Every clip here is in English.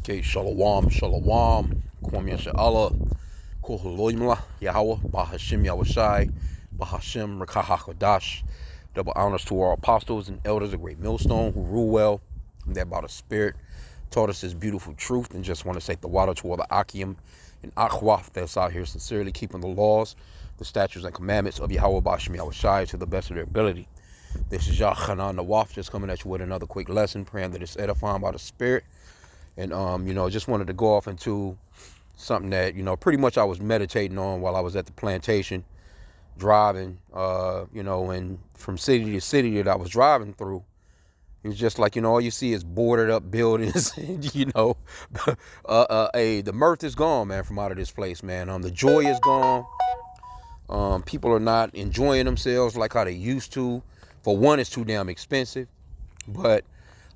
Okay, shalom, shalom. Kwam Yasha'Allah, Kuhuloimla, Yahweh, Bahashim Yahushai, Bahashim Rakahakodash. Double honors to our apostles and elders of Great Millstone who rule well, and that by the Spirit taught us this beautiful truth. And just want to say the water to all the H.I.M and Akhwaf that's out here sincerely keeping the laws, the statutes, and commandments of Yahweh Bahashim Yahushai to the best of their ability. This is Yachanan Nawaf just coming at you with another quick lesson, praying that it's edifying by the Spirit. And, just wanted to go off into something that, pretty much I was meditating on while I was at the plantation driving, and from city to city that I was driving through. It was just like, all you see is boarded up buildings and, the mirth is gone, man, from out of this place, man. The joy is gone. People are not enjoying themselves like how they used to. For one, it's too damn expensive. But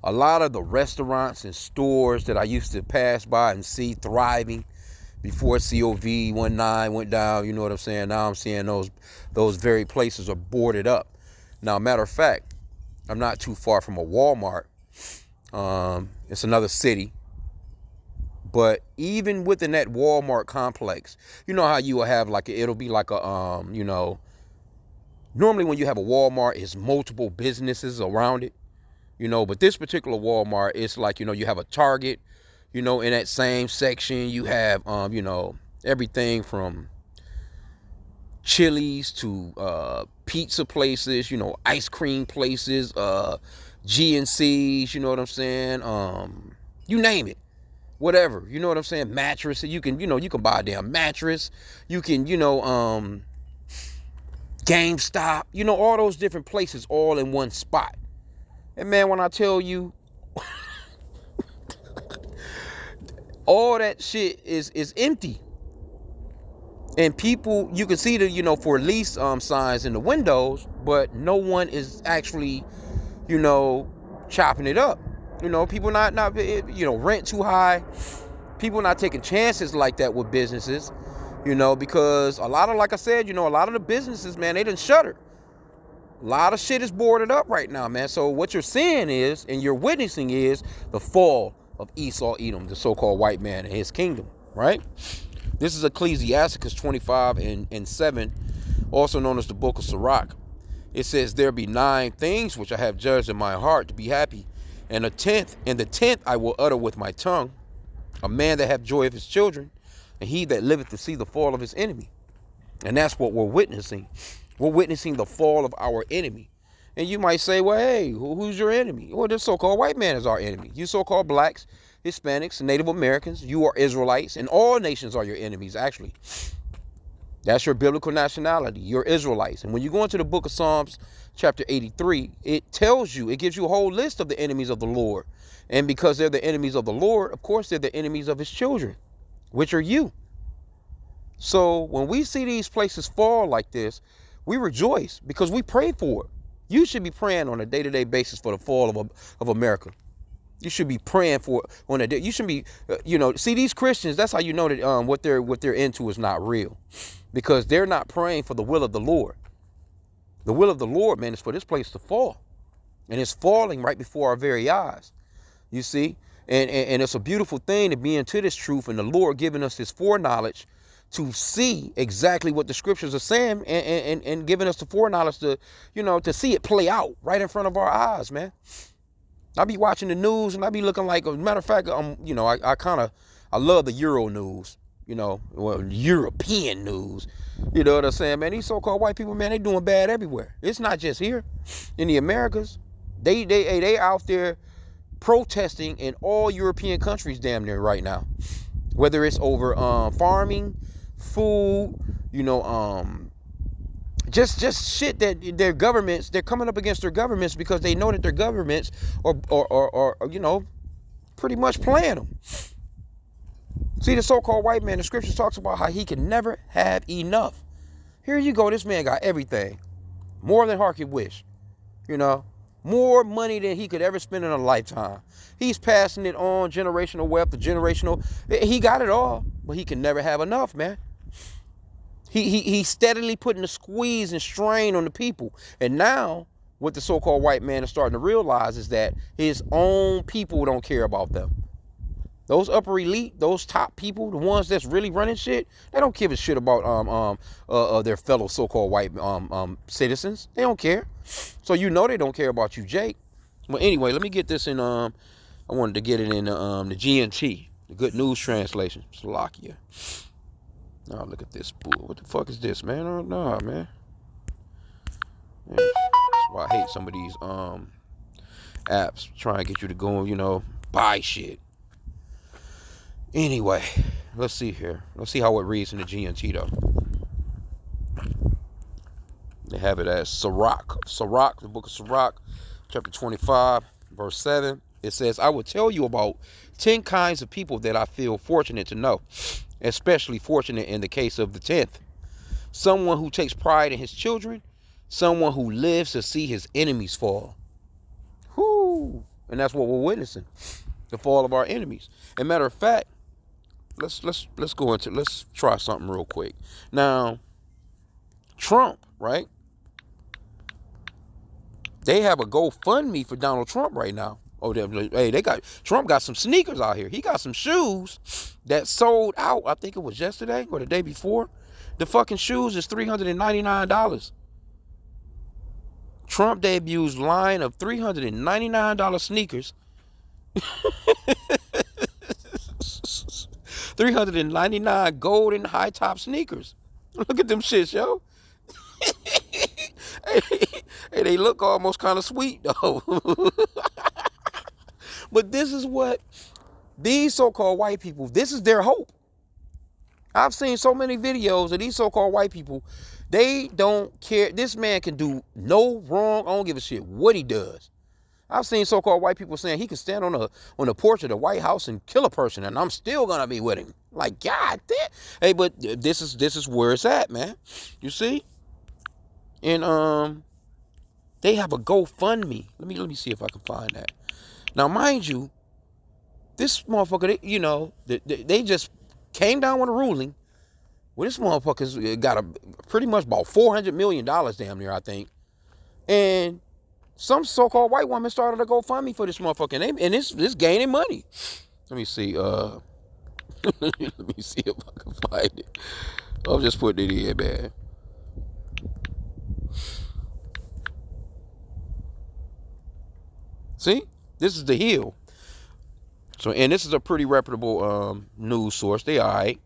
a lot of the restaurants and stores that I used to pass by and see thriving before COVID-19 went down, you know what I'm saying? Now I'm seeing those very places are boarded up. Now, matter of fact, I'm not too far from a Walmart. It's another city. But even within that Walmart complex, you know how you will have it'll be like a, normally when you have a Walmart, it's multiple businesses around it. But this particular Walmart, it's like, you have a Target, in that same section, you have, everything from Chili's to pizza places, ice cream places, GNCs, you know what I'm saying? You name it, whatever, you know what I'm saying? Mattress, you can buy a damn mattress. You can, GameStop, all those different places all in one spot. And man, when I tell you, all that shit is empty. And people, you can see the, for lease signs in the windows, but no one is actually, chopping it up. People not rent too high. People not taking chances like that with businesses, because a lot of, like I said, a lot of the businesses, man, they done shuttered. A lot of shit is boarded up right now, man. So what you're seeing is, and you're witnessing is, the fall of Esau Edom, the so-called white man and his kingdom, right? This is Ecclesiasticus 25 and 7, also known as the book of Sirach. It says, there be 9 things which I have judged in my heart to be happy, and the tenth I will utter with my tongue, a man that hath joy of his children, and he that liveth to see the fall of his enemy. And that's what we're witnessing. We're witnessing the fall of our enemy. And you might say, well, hey, who's your enemy? Well, the so-called white man is our enemy. You so-called blacks, Hispanics, Native Americans, you are Israelites, and all nations are your enemies, actually. That's your biblical nationality. You're Israelites. And when you go into the book of Psalms, chapter 83, it tells you, it gives you a whole list of the enemies of the Lord. And because they're the enemies of the Lord, of course, they're the enemies of his children, which are you. So when we see these places fall like this, we rejoice because we pray for it. You should be praying on a day-to-day basis for the fall of America. You should be praying for it on a day. You should be, see these Christians. That's how you know that what they're into is not real, because they're not praying for the will of the Lord. The will of the Lord, man, is for this place to fall, and it's falling right before our very eyes. You see, and it's a beautiful thing to be into this truth, and the Lord giving us this foreknowledge to see exactly what the scriptures are saying, and giving us the foreknowledge to, to see it play out right in front of our eyes, man. I be watching the news and I be looking like, as a matter of fact, I love the Euro news, European news. You know what I'm saying, man? These so-called white people, man, they doing bad everywhere. It's not just here in the Americas. They out there protesting in all European countries damn near right now. Whether it's over farming, food, just shit that their governments, they're coming up against their governments because they know that their governments are pretty much playing them. See, the so-called white man, the scripture talks about how he can never have enough. Here you go, this man got everything. More than heart could wish. More money than he could ever spend in a lifetime. He's passing it on, generational wealth to generational. He got it all, but he can never have enough, man. He's steadily putting the squeeze and strain on the people. And now, what the so-called white man is starting to realize is that his own people don't care about them. Those upper elite, those top people, the ones that's really running shit, they don't give a shit about their fellow so-called white citizens. They don't care. So you know they don't care about you, Jake. Well, anyway, let me get this in. I wanted to get it in the GNT, the Good News Translation, Slovakia. Now look at this bull. What the fuck is this, man? Oh no, man. That's why I hate some of these apps trying to get you to go, buy shit. Anyway, let's see here. Let's see how it reads in the GNT, though. They have it as Sirach. Sirach, the book of Sirach, chapter 25, verse 7. It says, I will tell you about 10 kinds of people that I feel fortunate to know, especially fortunate in the case of the 10th. Someone who takes pride in his children, someone who lives to see his enemies fall. Whoo! And that's what we're witnessing, the fall of our enemies. As a matter of fact, let's try something real quick. Now, Trump, right? They have a GoFundMe for Donald Trump right now. Oh, Trump got some sneakers out here. He got some shoes that sold out. I think it was yesterday or the day before. The fucking shoes is $399. Trump debuts line of $399 sneakers. 399 golden high top sneakers. Look at them shits, yo. Hey, they look almost kind of sweet though. But this is what these so-called white people, this is their hope. I've seen so many videos of these so-called white people. They don't care. This man can do no wrong. I don't give a shit what he does. I've seen so-called white people saying he can stand on the porch of the White House and kill a person, and I'm still gonna be with him. Like, God damn. Hey, but this is where it's at, man. You see? And they have a GoFundMe. Let me see if I can find that. Now, mind you, this motherfucker, they just came down with a ruling. Well, this motherfucker's got pretty much about $400 million damn near, I think. And some so-called white woman started a GoFundMe for this motherfucker, and it's gaining money. Let me see. Let me see if I can find it. I'll just put it in, man. See, this is the Hill. So, and this is a pretty reputable news source. They all right.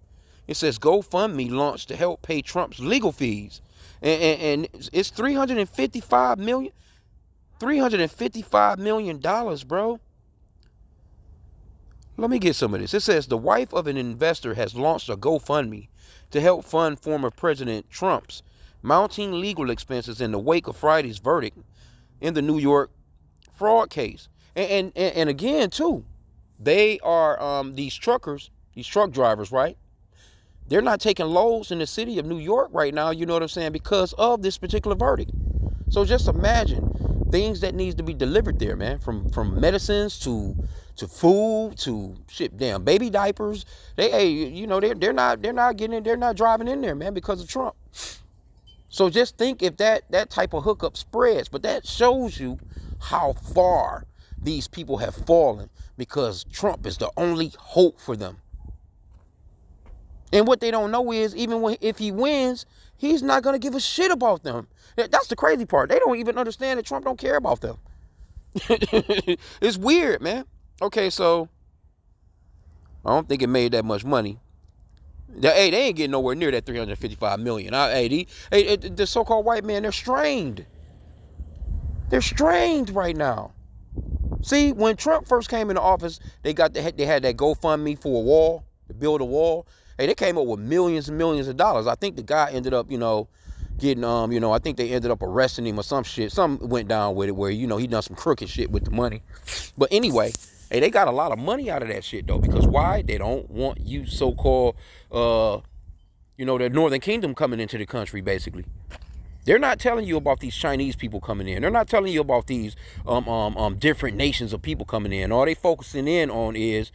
It says GoFundMe launched to help pay Trump's legal fees, and it's $355 million, bro. Let me get some of this. It says the wife of an investor has launched a GoFundMe to help fund former President Trump's mounting legal expenses in the wake of Friday's verdict in the New York fraud case. And again, too, they are these truck drivers, right? They're not taking loads in the city of New York right now, you know what I'm saying, because of this particular verdict. So just imagine things that needs to be delivered there, man, from medicines to food to shit, damn baby diapers. They're not driving in there, man, because of Trump. So just think if that type of hookup spreads, but that shows you how far these people have fallen because Trump is the only hope for them. And what they don't know is if he wins, he's not going to give a shit about them. That's the crazy part. They don't even understand that Trump don't care about them. It's weird, man. Okay, so I don't think it made that much money. They ain't getting nowhere near that $355 million. The so-called white men, they're strained. They're strained right now. See, when Trump first came into office, they had that GoFundMe for a wall, to build a wall. Hey, they came up with millions and millions of dollars. I think the guy ended up, getting, I think they ended up arresting him or some shit. Something went down with it where, he done some crooked shit with the money. But anyway, hey, they got a lot of money out of that shit, though. Because why? They don't want you so-called, the Northern Kingdom coming into the country, basically. They're not telling you about these Chinese people coming in. They're not telling you about these different nations of people coming in. All they focusing in on is,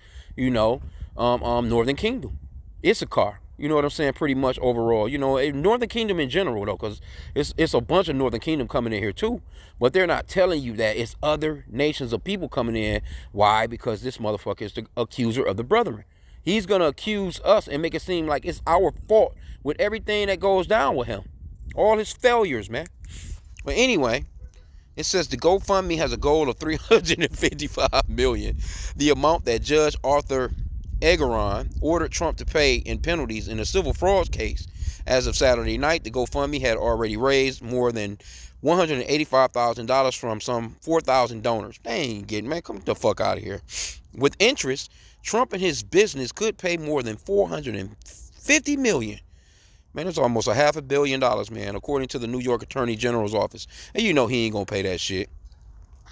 Northern Kingdom. Issachar. You know what I'm saying? Pretty much overall. You know, Northern Kingdom in general, though, because it's a bunch of Northern Kingdom coming in here, too. But they're not telling you that it's other nations of people coming in. Why? Because this motherfucker is the accuser of the brethren. He's going to accuse us and make it seem like it's our fault with everything that goes down with him. All his failures, man. But anyway, it says the GoFundMe has a goal of $355 million, the amount that Judge Arthur Egeron ordered Trump to pay in penalties in a civil fraud case. As of Saturday night, the GoFundMe had already raised more than $185,000 from some 4,000 donors. They ain't getting, man, come the fuck out of here. With interest, Trump and his business could pay more than $450 million. Man, it's almost $500 million, man, according to the New York Attorney General's office. And you know he ain't gonna pay that shit.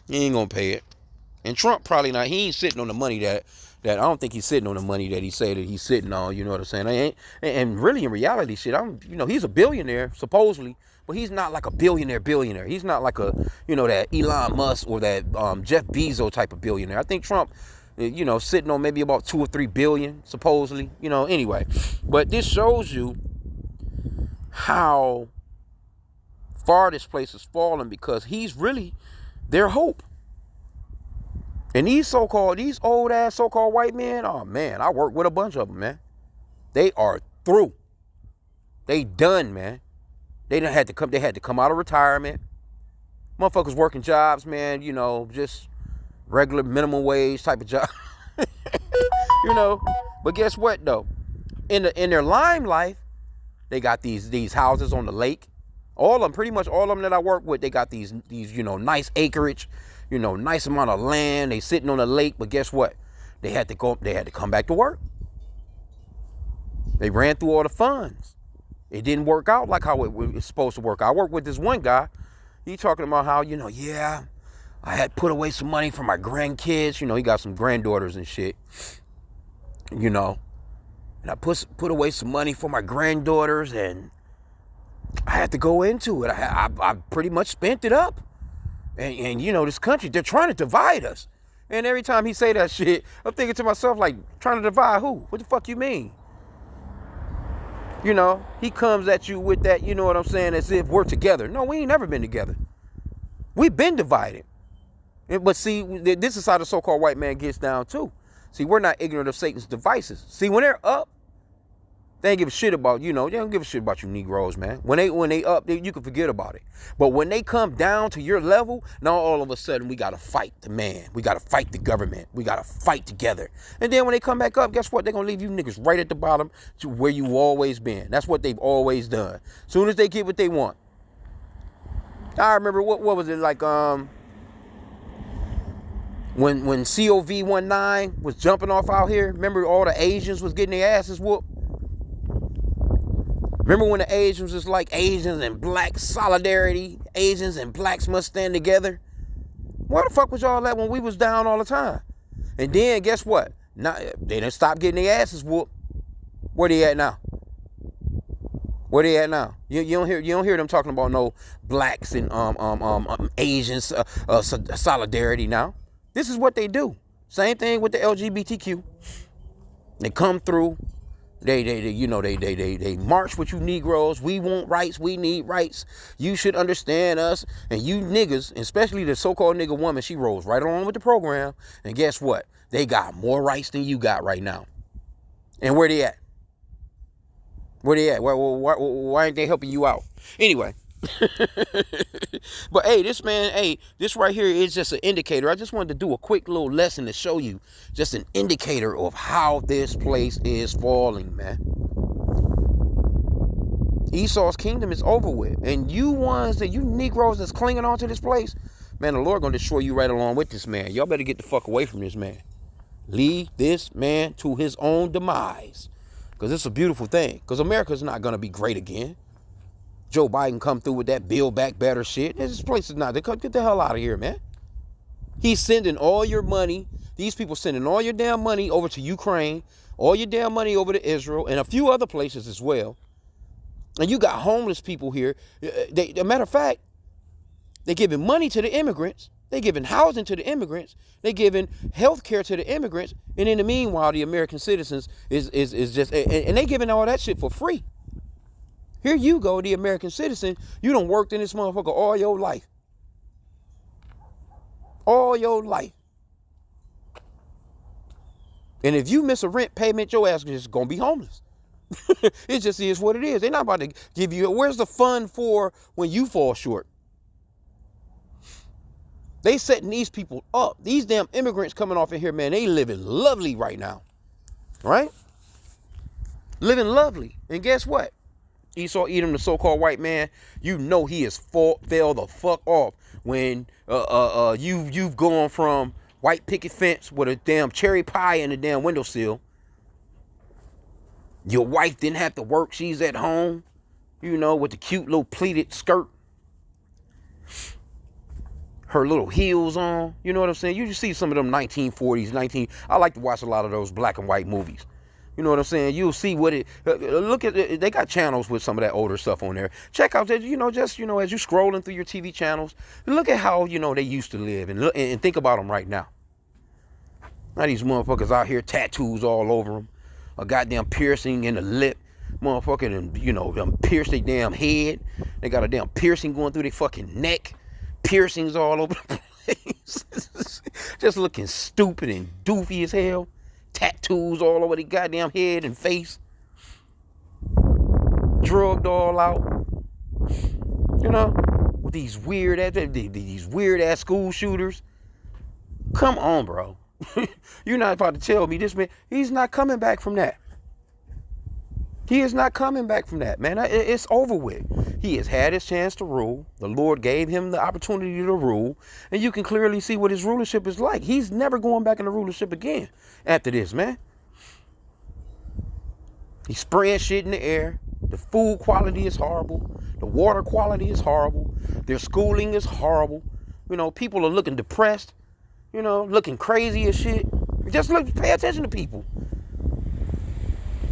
He ain't gonna pay it. And Trump probably not. He ain't sitting on the money that I don't think he's sitting on the money that he say that he's sitting on. You know what I'm saying? And really, in reality, shit, he's a billionaire supposedly, but he's not like a billionaire. He's not like a, that Elon Musk or that Jeff Bezos type of billionaire. I think Trump, sitting on maybe about 2 or 3 billion supposedly. Anyway, but this shows you how far this place has fallen, because he's really their hope. And these old ass so-called white men, oh man, I work with a bunch of them, man. They are through. They done, man. They had to come out of retirement. Motherfuckers working jobs, man, just regular minimum wage type of job. But guess what though? In their limelight, they got these houses on the lake. Pretty much all of them that I work with, they got these nice acreage, nice amount of land. They sitting on the lake, but guess what? They had to come back to work. They ran through all the funds. It didn't work out like how it was supposed to work out. I worked with this one guy. He talking about how, I had put away some money for my grandkids. He got some granddaughters and shit. And I put away some money for my granddaughters, and I had to go into it. I pretty much spent it up. And this country, they're trying to divide us. And every time he say that shit, I'm thinking to myself, like, trying to divide who? What the fuck you mean? He comes at you with that, you know what I'm saying, as if we're together. No, we ain't never been together. We've been divided. But see, this is how the so-called white man gets down too. See, we're not ignorant of Satan's devices. See, when they're up, they ain't give a shit about, they don't give a shit about you Negroes, man. When they up, you can forget about it. But when they come down to your level, now all of a sudden we got to fight the man. We got to fight the government. We got to fight together. And then when they come back up, guess what? They're going to leave you niggas right at the bottom to where you always been. That's what they've always done. Soon as they get what they want. I remember, what was it like, when COV19 was jumping off out here, remember all the Asians was getting their asses whooped? Remember when the Asians was like Asians and blacks solidarity, Asians and blacks must stand together? Where the fuck was y'all at when we was down all the time? And then guess what? Now they done stopped getting their asses whooped. Where they at now? Where they at now? You don't hear them talking about no blacks and Asians solidarity now. This is what they do. Same thing with the LGBTQ. They come through. They march with you Negroes. We want rights. We need rights. You should understand us. And you niggas, especially the so-called nigga woman, she rolls right along with the program. And guess what? They got more rights than you got right now. And where they at? Where they at? Why ain't they helping you out? Anyway. But hey, this right here is just an indicator. I just wanted to do a quick little lesson to show you just an indicator of how this place is falling, man. Esau's kingdom is over with. And you Negroes that's clinging on to this place, man, the Lord gonna destroy you right along with this man. Y'all better get the fuck away from this man. Leave this man to his own demise. Because it's a beautiful thing. Because America's not gonna be great again. Joe Biden come through with that Build Back Better shit. This place is not. Get the hell out of here, man. He's sending all your money. These people sending all your damn money over to Ukraine, all your damn money over to Israel, and a few other places as well. And you got homeless people here. A matter of fact, they're giving money to the immigrants, They giving housing to the immigrants. They giving health care to the immigrants. And in the meanwhile, the American citizens is just, and they giving all that shit for free. Here you go, the American citizen. You done worked in this motherfucker all your life. All your life. And if you miss a rent payment, your ass is just going to be homeless. It just is what it is. They're not about to give you, where's the fun for when you fall short? They setting these people up. These damn immigrants coming off in here, man, they living lovely right now. Right? Living lovely. And guess what? Esau Edom, the so-called white man, you know he is fell the fuck off when you've gone from white picket fence with a damn cherry pie in the damn windowsill. Your wife didn't have to work. She's at home, you know, with the cute little pleated skirt. Her little heels on. You know what I'm saying? You just see some of them 1940s, I like to watch a lot of those black and white movies. You know what I'm saying? You'll see what it, look at it. They got channels with some of that older stuff on there. Check out that, just, as you scrolling through your TV channels, look at how, they used to live and think about them right now. Now these motherfuckers out here, tattoos all over them, a goddamn piercing in the lip, motherfucking, and, them pierce their damn head. They got a damn piercing going through their fucking neck, piercings all over the place. Just looking stupid and doofy as hell. Tattoos all over the goddamn head and face. Drugged all out. With these weird ass school shooters. Come on, bro. You're not about to tell me this man, he's not coming back from that. He is not coming back from that, man. It's over with. He has had his chance to rule. The Lord gave him the opportunity to rule. And you can clearly see what his rulership is like. He's never going back into rulership again after this, man. He's spraying shit in the air. The food quality is horrible. The water quality is horrible. Their schooling is horrible. People are looking depressed. Looking crazy as shit. Just pay attention to people.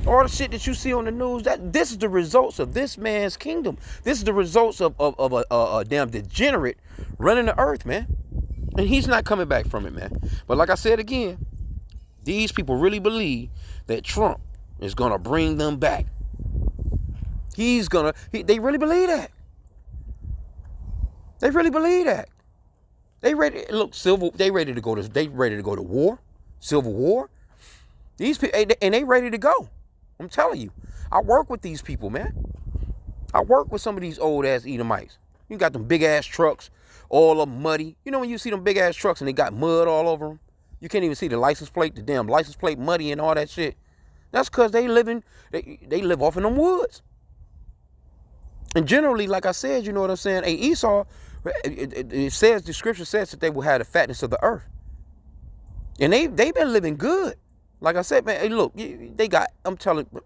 All the shit that you see on the news, this is the results of this man's kingdom. This is the results of a damn degenerate running the earth, man. And he's not coming back from it, man. But like I said again, these people really believe that Trump is going to bring them back. They really believe that. They really believe that. They ready to go to war, civil war. These people, and they ready to go. I'm telling you, I work with these people, man. I work with some of these old ass Edomites. You got them big ass trucks, all of muddy. When you see them big ass trucks and they got mud all over them, you can't even see the license plate, the damn license plate muddy and all that shit. That's because they live off in them woods. And generally, like I said, you know what I'm saying? Esau, the scripture says that they will have the fatness of the earth. And they've been living good. Like I said, man, hey, look, I'm telling you,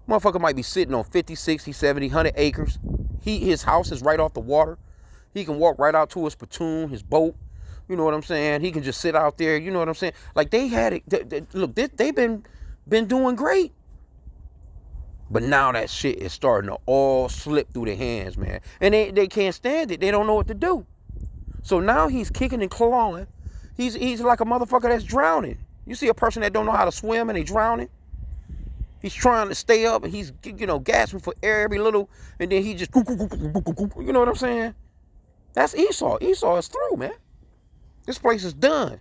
motherfucker might be sitting on 50, 60, 70, 100 acres. His house is right off the water. He can walk right out to his platoon, his boat. You know what I'm saying? He can just sit out there. You know what I'm saying? Like they had it. Look, they've been doing great. But now that shit is starting to all slip through their hands, man. And they can't stand it. They don't know what to do. So now he's kicking and clawing. He's like a motherfucker that's drowning. You see a person that don't know how to swim and they drowning. He's trying to stay up and he's, gasping for air every little, and then he just, you know what I'm saying? That's Esau. Esau is through, man. This place is done.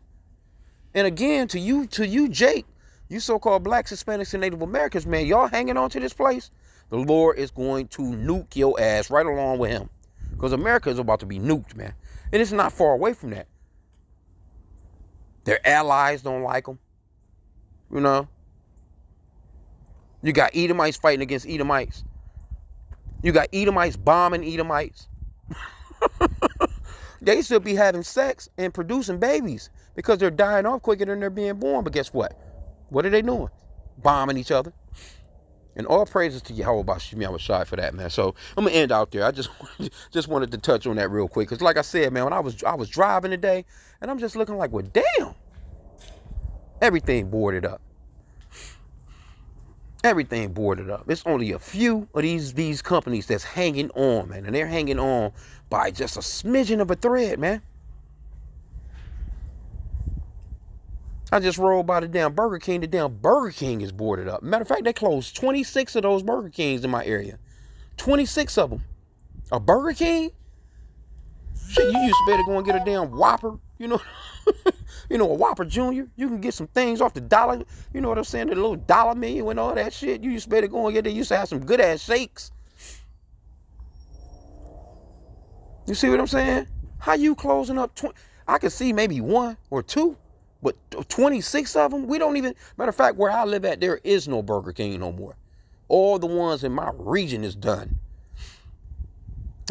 And again, to you, Jake, you so-called blacks, Hispanics, and Native Americans, man, y'all hanging on to this place. The Lord is going to nuke your ass right along with him. Because America is about to be nuked, man. And it's not far away from that. Their allies don't like them. You got Edomites fighting against Edomites. You got Edomites bombing Edomites. They should be having sex and producing babies because they're dying off quicker than they're being born. But guess what? What are they doing? Bombing each other. And all praises to Yahweh Bashimi. I was shy for that, man. So I'm gonna end out there. I just wanted to touch on that real quick, because like I said, man, when I was driving today, and I'm just looking like, well, damn, everything boarded up. Everything boarded up. It's only a few of these companies that's hanging on, man, and they're hanging on by just a smidgen of a thread, man. I just rolled by the damn Burger King. The damn Burger King is boarded up. Matter of fact, they closed 26 of those Burger Kings in my area. 26 of them. A Burger King? Shit, you used to better go and get a damn Whopper, you know. You know, a Whopper Junior. You can get some things off the dollar. You know what I'm saying? The little dollar menu and all that shit. You used to better go and get there. You used to have some good ass shakes. You see what I'm saying? How you closing up? I could see maybe one or two, but 26 of them? We don't even, matter of fact, where I live at, there is no Burger King no more. All the ones in my region is done.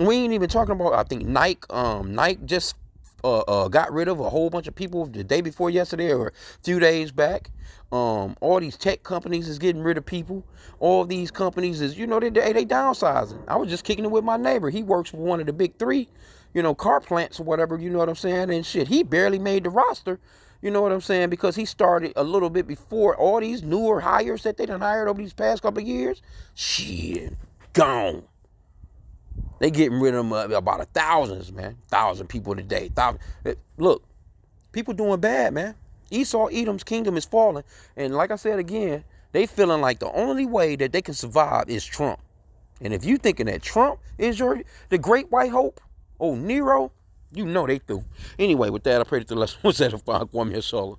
We ain't even talking about, I think Nike just got rid of a whole bunch of people the day before yesterday or a few days back. All these tech companies is getting rid of people. All these companies is, you know, they downsizing. I was just kicking it with my neighbor. He works for one of the big three, you know, car plants or whatever, you know what I'm saying? And shit, he barely made the roster, you know what I'm saying? Because he started a little bit before all these newer hires that they done hired over these past couple of years. Shit, gone. They getting rid of them about 1,000, man. 1,000 people today. Look, people doing bad, man. Esau, Edom's kingdom is falling. And like I said again, they feeling like the only way that they can survive is Trump. And if you thinking that Trump is the great white hope, oh, Nero, you know they through. Anyway, with that, I pray that the lesson was edifying, Kwame Sola.